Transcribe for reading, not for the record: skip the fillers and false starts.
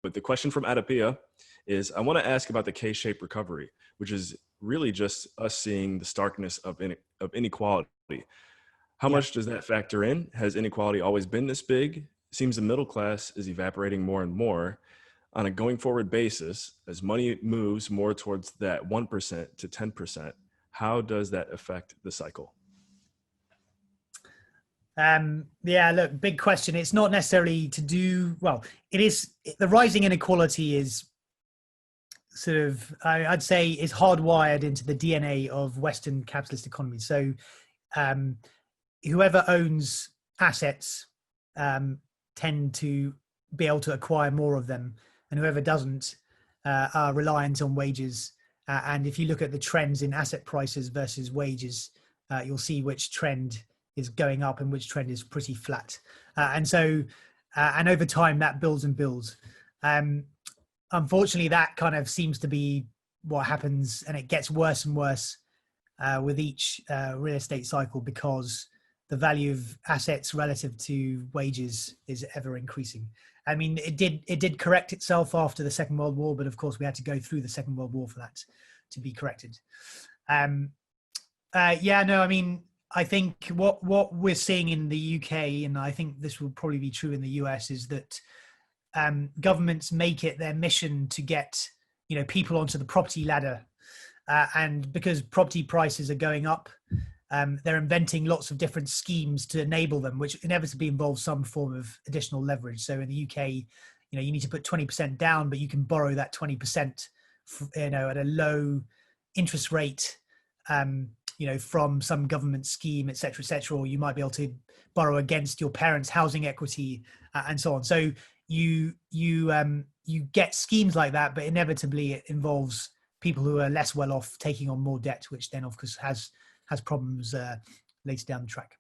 But the question from Adapia is, I want to ask about the K-shaped recovery, which is really just us seeing the starkness of inequality. How Yeah. much does that factor in? Has inequality always been this big? It seems the middle class is evaporating more and more. On a going forward basis, as money moves more towards that 1% to 10%, how does that affect the cycle? Yeah, look, big question. It's not necessarily to do, well, it is, the rising inequality is sort of, I'd say, is hardwired into the DNA of Western capitalist economies. So whoever owns assets tend to be able to acquire more of them, and whoever doesn't are reliant on wages. And if you look at the trends in asset prices versus wages, you'll see which trend is going up and which trend is pretty flat. And over time that builds and builds. Unfortunately, that kind of seems to be what happens, and it gets worse and worse with each real estate cycle, because the value of assets relative to wages is ever increasing. I mean, it did correct itself after the Second World War, but of course we had to go through the Second World War for that to be corrected. Yeah, no, I mean, I think what we're seeing in the UK, and I think this will probably be true in the US, is that governments make it their mission to get, you know, people onto the property ladder, and because property prices are going up, they're inventing lots of different schemes to enable them, which inevitably involves some form of additional leverage. So in the UK, you know, you need to put 20% down, but you can borrow that 20%, you know, at a low interest rate, you know, from some government scheme, et cetera, or you might be able to borrow against your parents' housing equity, and so on. So you get schemes like that, but inevitably it involves people who are less well off taking on more debt, which then of course has problems later down the track.